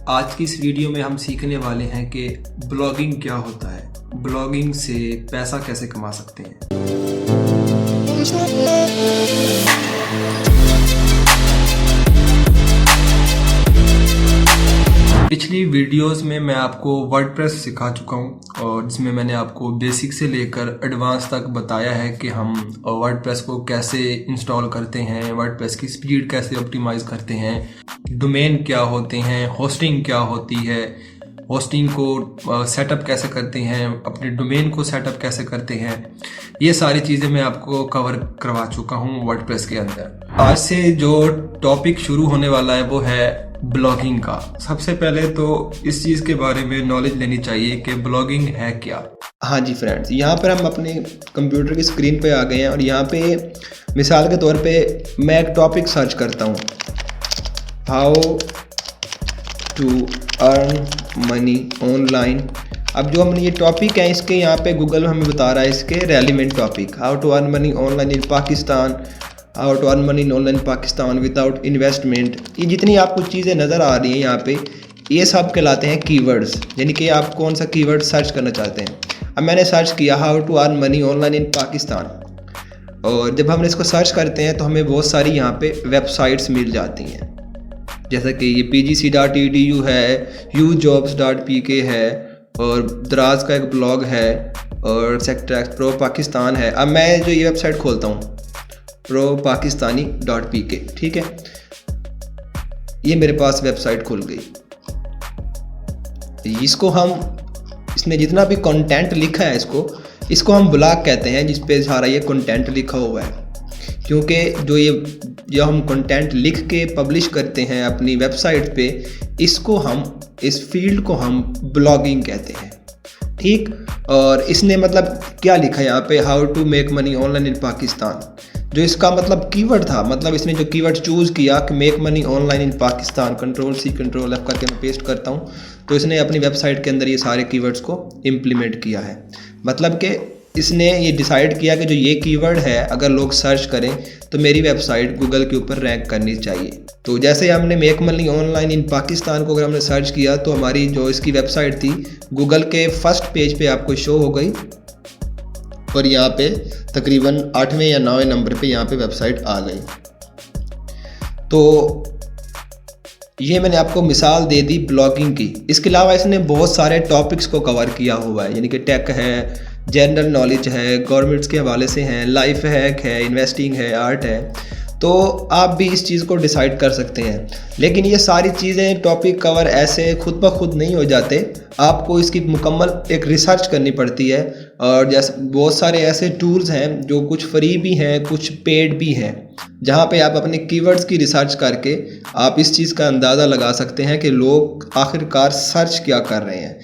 आज की इस वीडियो में हम सीखने वाले हैं कि ब्लॉगिंग क्या होता है, ब्लॉगिंग से पैसा कैसे कमा सकते हैं। पिछली वीडियोस में मैं आपको वर्डप्रेस सिखा चुका हूं और जिसमें मैंने आपको बेसिक से लेकर एडवांस तक बताया है कि हम वर्डप्रेस को कैसे इंस्टॉल करते हैं, वर्डप्रेस की स्पीड कैसे ऑप्टिमाइज करते हैं, डोमेन क्या होते हैं, होस्टिंग क्या होती है, होस्टिंग को सेटअप कैसे करते हैं, अपने डोमेन को सेटअप कैसे करते हैं। ये सारी चीज़ें मैं आपको कवर करवा चुका हूँ वर्डप्रेस के अंदर। आज से जो टॉपिक शुरू होने वाला है वो है ब्लॉगिंग का। सबसे पहले तो इस चीज़ के बारे में नॉलेज लेनी चाहिए कि ब्लॉगिंग है क्या। हाँ जी फ्रेंड्स, यहाँ पर हम अपने कंप्यूटर की स्क्रीन पे आ गए हैं और यहाँ पे मिसाल के तौर पे मैं एक टॉपिक सर्च करता हूँ, how to earn money online. अब जो हमने ये टॉपिक है इसके यहाँ पे गूगल हमें बता रहा है इसके relevant topic, how to earn money online in Pakistan, how to earn money in online Pakistan without investment. ये जितनी आपको चीज़ें नज़र आ रही हैं यहाँ पे, ये सब कहलाते हैं कीवर्ड्स, यानी कि आप कौन सा कीवर्ड सर्च करना चाहते हैं। अब मैंने सर्च किया how to earn money online in Pakistan, और जब हम इसको सर्च करते हैं तो हमें बहुत सारी यहाँ पे वेबसाइट्स मिल जाती हैं, जैसा कि ये pgc.edu है, ujobs.pk है, और दराज का एक ब्लॉग है, और सेक्टर प्रो पाकिस्तान है। अब मैं जो ये वेबसाइट खोलता हूँ propakistani.pk, ठीक है, ये मेरे पास वेबसाइट खुल गई। इसको हम, इसमें जितना भी कंटेंट लिखा है इसको हम ब्लॉग कहते हैं, जिस पे सारा ये कंटेंट लिखा हुआ है, क्योंकि जो हम कंटेंट लिख के पब्लिश करते हैं अपनी वेबसाइट पे, इसको हम, इस फील्ड को हम ब्लॉगिंग कहते हैं, ठीक। और इसने मतलब क्या लिखा है यहाँ पे, how to make money online in Pakistan, जो इसका मतलब कीवर्ड था, मतलब इसने जो कीवर्ड चूज़ किया कि make money online in Pakistan, Ctrl+C Ctrl+F करके मैं पेस्ट करता हूँ, तो इसने अपनी वेबसाइट के अंदर ये सारे कीवर्ड्स को इम्प्लीमेंट किया है। मतलब कि इसने ये डिसाइड किया कि जो ये कीवर्ड है अगर लोग सर्च करें तो मेरी वेबसाइट गूगल के ऊपर रैंक करनी चाहिए। तो जैसे हमने make money online in Pakistan को अगर हमने सर्च किया तो हमारी जो इसकी वेबसाइट थी गूगल के फर्स्ट पेज पे आपको शो हो गई, और यहाँ पे तकरीबन 8वें या 9वें नंबर पे यहाँ पे वेबसाइट आ गई। तो ये मैंने आपको मिसाल दे दी ब्लॉगिंग की। इसके अलावा इसने बहुत सारे टॉपिक्स को कवर किया हुआ है, यानी कि टेक है, जनरल नॉलेज है, गवर्नमेंट्स के हवाले से हैं, लाइफ हैक है, इन्वेस्टिंग है, आर्ट है। तो आप भी इस चीज़ को डिसाइड कर सकते हैं। लेकिन ये सारी चीज़ें टॉपिक कवर ऐसे खुद ब खुद नहीं हो जाते, आपको इसकी मुकम्मल एक रिसर्च करनी पड़ती है। और जैसे बहुत सारे ऐसे टूल्स हैं जो कुछ फ्री भी हैं, कुछ पेड भी हैं, जहाँ पे आप अपने कीवर्ड्स की रिसर्च करके आप इस चीज़ का अंदाज़ा लगा सकते हैं कि लोग आखिरकार सर्च क्या कर रहे हैं।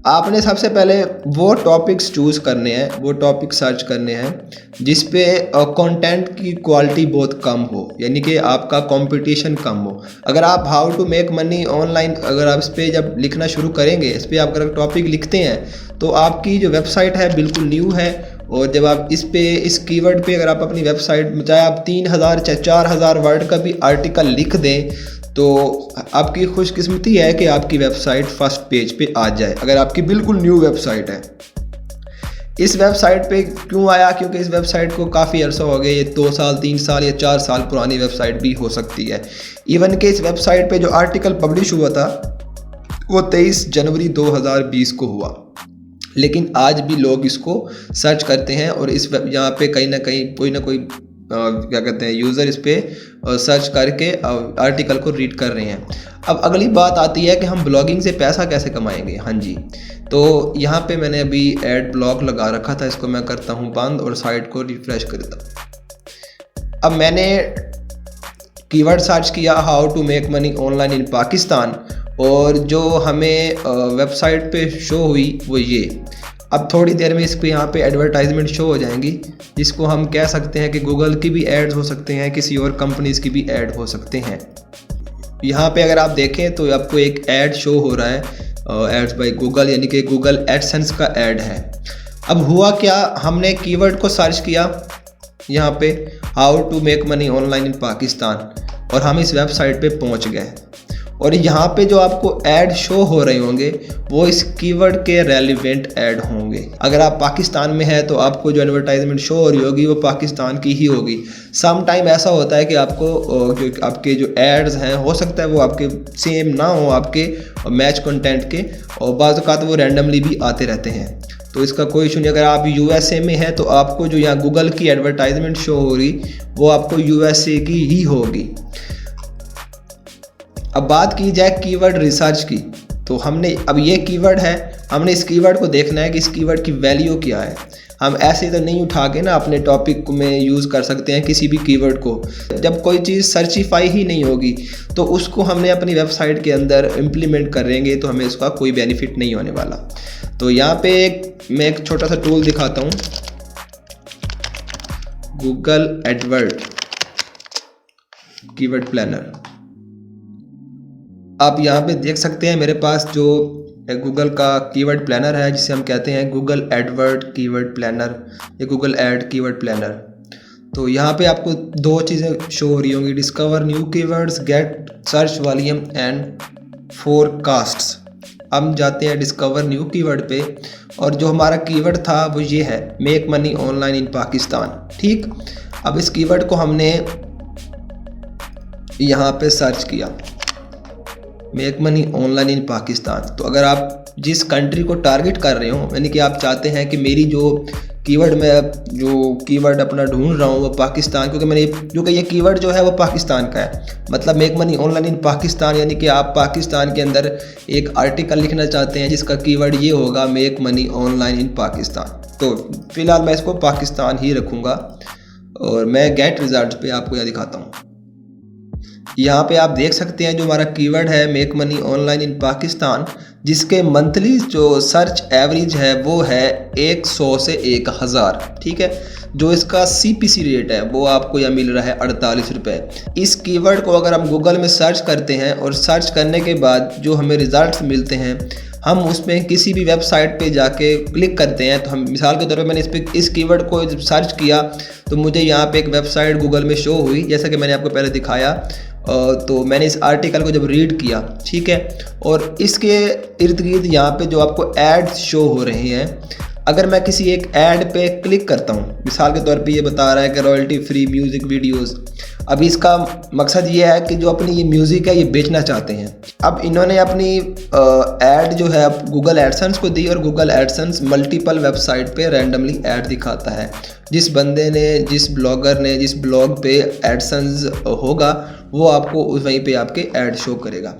आपने सबसे पहले वो टॉपिक्स चूज़ करने हैं, वो टॉपिक सर्च करने हैं जिस पे कंटेंट की क्वालिटी बहुत कम हो, यानी कि आपका कंपटीशन कम हो। अगर आप how to make money online, अगर आप इस पे जब लिखना शुरू करेंगे, इस पे आप अगर टॉपिक लिखते हैं तो आपकी जो वेबसाइट है बिल्कुल न्यू है, और जब आप इस कीवर्ड पे अगर आप अपनी वेबसाइट में चाहे आप 3000 चाहे 4000 वर्ड का भी आर्टिकल लिख दें तो आपकी खुशकिस्मती है कि आपकी वेबसाइट फर्स्ट पेज पे आ जाए, अगर आपकी बिल्कुल न्यू वेबसाइट है। इस वेबसाइट पे क्यों आया, क्योंकि इस वेबसाइट को काफ़ी अर्सा हो गया, ये 2 साल 3 साल या 4 साल पुरानी वेबसाइट भी हो सकती है। इवन कि इस वेबसाइट पे जो आर्टिकल पब्लिश हुआ था वो 23 जनवरी 2020 को हुआ, लेकिन आज भी लोग इसको सर्च करते हैं और इस यहाँ पे कहीं ना कहीं कोई ना कोई क्या कहते हैं यूज़र इस पे सर्च करके आर्टिकल को रीड कर रहे हैं। अब अगली बात आती है कि हम ब्लॉगिंग से पैसा कैसे कमाएंगे। हाँ जी, तो यहाँ पे मैंने अभी ऐड ब्लॉग लगा रखा था, इसको मैं करता हूँ बंद और साइट को रिफ्रेश कर देता हूँ। अब मैंने कीवर्ड सर्च किया how to make money online in Pakistan, और जो हमें वेबसाइट पे शो हुई वो ये। अब थोड़ी देर में इस पे यहाँ पे एडवर्टाइजमेंट शो हो जाएंगी, जिसको हम कह सकते हैं कि गूगल की भी एड्स हो सकते हैं, किसी और कंपनीज़ की भी ऐड हो सकते हैं। यहाँ पे अगर आप देखें तो आपको एक ऐड शो हो रहा है, एड्स बाय गूगल, यानी कि गूगल एडसेंस का ऐड है। अब हुआ क्या, हमने कीवर्ड को सर्च किया यहाँ पे how to make money online in Pakistan, और हम इस वेबसाइट पे पहुँच गए। और यहाँ पे जो आपको ऐड शो हो रहे होंगे वो इस कीवर्ड के रेलिवेंट ऐड होंगे। अगर आप पाकिस्तान में है तो आपको जो एडवर्टाइजमेंट शो हो रही होगी वो पाकिस्तान की ही होगी। सम टाइम ऐसा होता है कि आपको जो आपके जो एड्स हैं हो सकता है वो आपके सेम ना हो आपके मैच कंटेंट के, और बाज़ औक़ात वो रैंडमली भी आते रहते हैं। तो इसका कोई इशू नहीं। अगर आप यूएसए में हैं तो आपको जो यहाँ गूगल की एडवर्टाइजमेंट शो हो रही वो आपको यूएसए की ही होगी। अब बात की जाए कीवर्ड रिसर्च की, तो हमने अब ये कीवर्ड है, हमने इस कीवर्ड को देखना है कि इस कीवर्ड की वैल्यू क्या है। हम ऐसे तो नहीं उठा के ना अपने टॉपिक में यूज़ कर सकते हैं किसी भी कीवर्ड को। जब कोई चीज़ सर्चिफाई ही नहीं होगी तो उसको हमने अपनी वेबसाइट के अंदर इम्प्लीमेंट करेंगे तो हमें उसका कोई बेनिफिट नहीं होने वाला। तो यहाँ पे मैं एक छोटा सा टूल दिखाता हूँ, गूगल एडवर्ड कीवर्ड प्लानर। आप यहाँ पे देख सकते हैं मेरे पास जो गूगल का कीवर्ड प्लानर है जिसे हम कहते हैं गूगल एडवर्ड कीवर्ड प्लानर या गूगल एड कीवर्ड प्लानर। तो यहाँ पे आपको दो चीज़ें शो हो रही होंगी, discover new keywords, get search volume and forecasts. हम जाते हैं डिस्कवर न्यू कीवर्ड पे और जो हमारा कीवर्ड था वो ये है, make money online in Pakistan. ठीक, अब इस कीवर्ड को हमने यहाँ पे सर्च किया, make money online in Pakistan. तो अगर आप जिस कंट्री को टारगेट कर रहे हो, यानी कि आप चाहते हैं कि मेरी जो कीवर्ड में जो कीवर्ड अपना ढूंढ रहा हूँ वो पाकिस्तान, क्योंकि मैंने जो कि ये कीवर्ड जो है वो पाकिस्तान का है, मतलब make money online in Pakistan, यानी कि आप पाकिस्तान के अंदर एक आर्टिकल लिखना चाहते हैं जिसका कीवर्ड ये होगा make money online in Pakistan. तो फिलहाल मैं इसको पाकिस्तान ही रखूँगा और मैं गेट रिजल्ट पे आपको यह दिखाता हूँ। यहाँ पे आप देख सकते हैं जो हमारा कीवर्ड है make money online in Pakistan, जिसके मंथली जो सर्च एवरेज है वो है 100 से 1000। ठीक है, जो इसका CPC रेट है वो आपको यहाँ मिल रहा है 48 रुपये। इस कीवर्ड को अगर हम गूगल में सर्च करते हैं और सर्च करने के बाद जो हमें रिजल्ट्स मिलते हैं, हम उसमें किसी भी वेबसाइट पे जाके क्लिक करते हैं। तो हम मिसाल के तौर पे मैंने इस कीवर्ड को जब सर्च किया तो मुझे यहाँ पे एक वेबसाइट गूगल में शो हुई, जैसा कि मैंने आपको पहले दिखाया। तो मैंने इस आर्टिकल को जब रीड किया, ठीक है, और इसके इर्द गिर्द यहाँ पे जो आपको एड्स शो हो रहे हैं, अगर मैं किसी एक ऐड पे क्लिक करता हूँ, मिसाल के तौर पे ये बता रहा है कि रॉयल्टी फ्री म्यूज़िक वीडियोस। अब इसका मकसद ये है कि जो अपनी ये म्यूज़िक है ये बेचना चाहते हैं। अब इन्होंने अपनी ऐड जो है गूगल एडसेंस को दी और गूगल एडसेंस मल्टीपल वेबसाइट पे रैंडमली ऐड दिखाता है। जिस बंदे ने, जिस ब्लॉगर ने, जिस ब्लॉग पे एडसेंस होगा वो आपको वहीं पे आपके ऐड शो करेगा।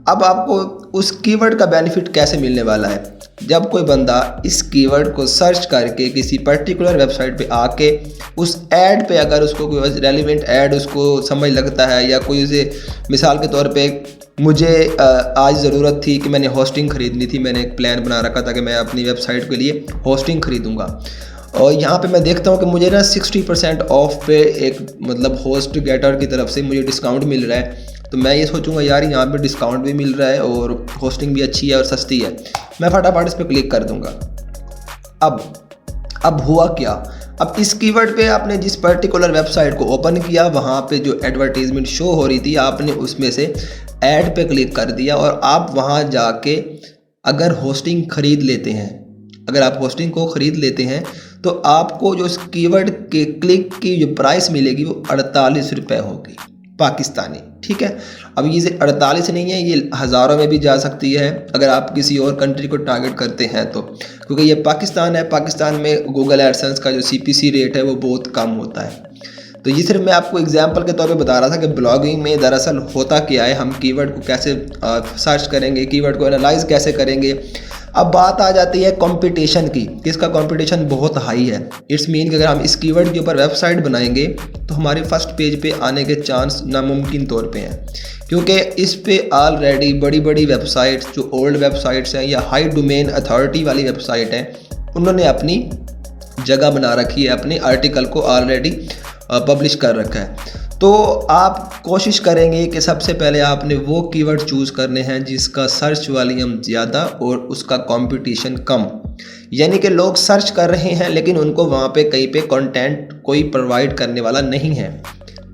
अब आपको उस कीवर्ड का बेनिफिट कैसे मिलने वाला है? जब कोई बंदा इस कीवर्ड को सर्च करके किसी पर्टिकुलर वेबसाइट पे आके उस ऐड पे अगर उसको कोई रेलिवेंट ऐड उसको समझ लगता है, या कोई उसे मिसाल के तौर पे मुझे आज ज़रूरत थी कि मैंने होस्टिंग ख़रीदनी थी, मैंने एक प्लान बना रखा था कि मैं अपनी वेबसाइट के लिए होस्टिंग ख़रीदूँगा, और यहाँ पे मैं देखता हूँ कि मुझे ना 60% ऑफ पे एक मतलब होस्ट गेटर की तरफ से मुझे डिस्काउंट मिल रहा है। तो मैं ये सोचूंगा यार यहाँ पे डिस्काउंट भी मिल रहा है और होस्टिंग भी अच्छी है और सस्ती है, मैं फटाफट इस पर क्लिक कर दूंगा। अब हुआ क्या? अब इस कीवर्ड पे आपने जिस पर्टिकुलर वेबसाइट को ओपन किया वहाँ पे जो एडवर्टीजमेंट शो हो रही थी, आपने उसमें से ऐड पे क्लिक कर दिया और आप वहाँ जाके अगर होस्टिंग खरीद लेते हैं, अगर आप होस्टिंग को ख़रीद लेते हैं तो आपको जो इस कीवर्ड के क्लिक की जो प्राइस मिलेगी वो 48 रुपये होगी पाकिस्तानी। ठीक है, अब ये 48 नहीं है, ये हज़ारों में भी जा सकती है अगर आप किसी और कंट्री को टारगेट करते हैं तो, क्योंकि ये पाकिस्तान है। पाकिस्तान में गूगल एडसेंस का जो CPC रेट है वो बहुत कम होता है। तो ये सिर्फ मैं आपको एग्जांपल के तौर पे बता रहा था कि ब्लॉगिंग में दरअसल होता क्या है, हम कीवर्ड को कैसे सर्च करेंगे, कीवर्ड को एनालाइज कैसे करेंगे। अब बात आ जाती है कंपटीशन की, इसका कंपटीशन बहुत हाई है। इट्स मीन कि अगर हम इस कीवर्ड के ऊपर वेबसाइट बनाएंगे तो हमारे फर्स्ट पेज पे आने के चांस नामुमकिन तौर पे हैं, क्योंकि इस पे ऑलरेडी बड़ी बड़ी वेबसाइट्स जो ओल्ड वेबसाइट्स हैं या हाई डोमेन अथॉरिटी वाली वेबसाइट हैं, उन्होंने अपनी जगह बना रखी है, अपने आर्टिकल को ऑलरेडी पब्लिश कर रखा है। तो आप कोशिश करेंगे कि सबसे पहले आपने वो कीवर्ड चूज़ करने हैं जिसका सर्च वॉल्यूम ज़्यादा और उसका कंपटीशन कम, यानी कि लोग सर्च कर रहे हैं लेकिन उनको वहाँ पे कहीं पे कंटेंट कोई प्रोवाइड करने वाला नहीं है।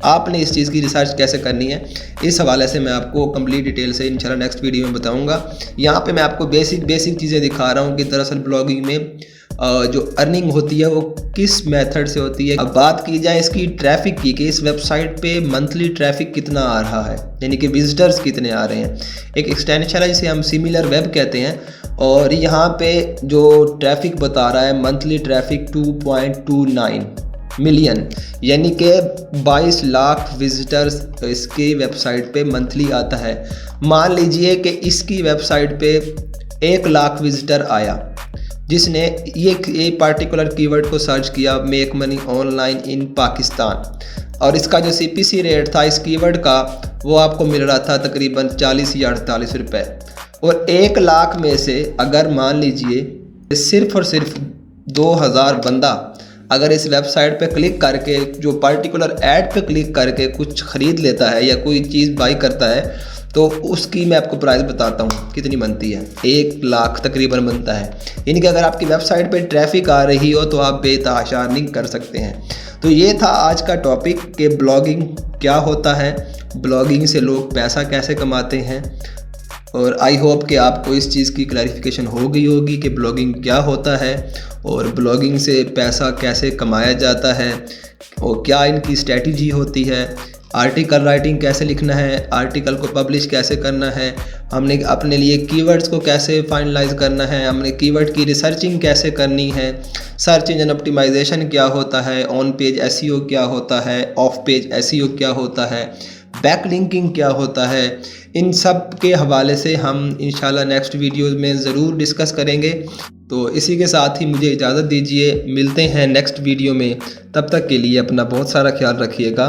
आपने इस चीज़ की रिसर्च कैसे करनी है, इस हवाले से मैं आपको कंप्लीट डिटेल से इंशाल्लाह नेक्स्ट वीडियो में बताऊंगा। यहाँ पे मैं आपको बेसिक चीज़ें दिखा रहा हूँ कि दरअसल ब्लॉगिंग में जो अर्निंग होती है वो किस मेथड से होती है। अब बात की जाए इसकी ट्रैफिक की कि इस वेबसाइट पे मंथली ट्रैफिक कितना आ रहा है, यानी कि विजिटर्स कितने आ रहे हैं। एक एक्सटेंशन है जिसे हम सिमिलर वेब कहते हैं, और यहाँ पे जो ट्रैफिक बता रहा है मंथली ट्रैफिक 2.29 मिलियन, यानी कि 22 लाख विजिटर्स इसकी वेबसाइट पे मंथली आता है। मान लीजिए कि इसकी वेबसाइट पे 1 लाख विजिटर आया जिसने ये पार्टिकुलर कीवर्ड को सर्च किया, make money online in Pakistan, और इसका जो CPC रेट था इस कीवर्ड का वो आपको मिल रहा था तकरीबन 40 या 48 रुपये। और 1 लाख में से अगर मान लीजिए सिर्फ और सिर्फ 2000 बंदा अगर इस वेबसाइट पे क्लिक करके जो पर्टिकुलर ऐड पे क्लिक करके कुछ ख़रीद लेता है या कोई चीज़ बाई करता है, तो उसकी मैं आपको प्राइस बताता हूँ कितनी बनती है। 1 लाख तकरीबन बनता है। यानी कि अगर आपकी वेबसाइट पे ट्रैफिक आ रही हो तो आप बेतहाशा अर्निंग कर सकते हैं। तो ये था आज का टॉपिक कि ब्लॉगिंग क्या होता है, ब्लॉगिंग से लोग पैसा कैसे कमाते हैं, और आई होप कि आपको इस चीज़ की क्लैरिफिकेशन हो गई होगी कि ब्लॉगिंग क्या होता है और ब्लॉगिंग से पैसा कैसे कमाया जाता है और क्या इनकी स्ट्रैटेजी होती है, आर्टिकल राइटिंग कैसे लिखना है, आर्टिकल को पब्लिश कैसे करना है, हमने अपने लिए कीवर्ड्स को कैसे फाइनलाइज करना है, हमने कीवर्ड की रिसर्चिंग कैसे करनी है, सर्च इंजन ऑप्टिमाइजेशन क्या होता है, ऑन पेज SEO क्या होता है, ऑफ पेज SEO क्या होता है, बैकलिंकिंग क्या होता है। इन सब के हवाले से हम इंशाल्लाह नेक्स्ट वीडियोस में ज़रूर डिस्कस करेंगे। तो इसी के साथ ही मुझे इजाज़त दीजिए, मिलते हैं नेक्स्ट वीडियो में। तब तक के लिए अपना बहुत सारा ख्याल रखिएगा।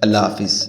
अल्लाह हाफिज़।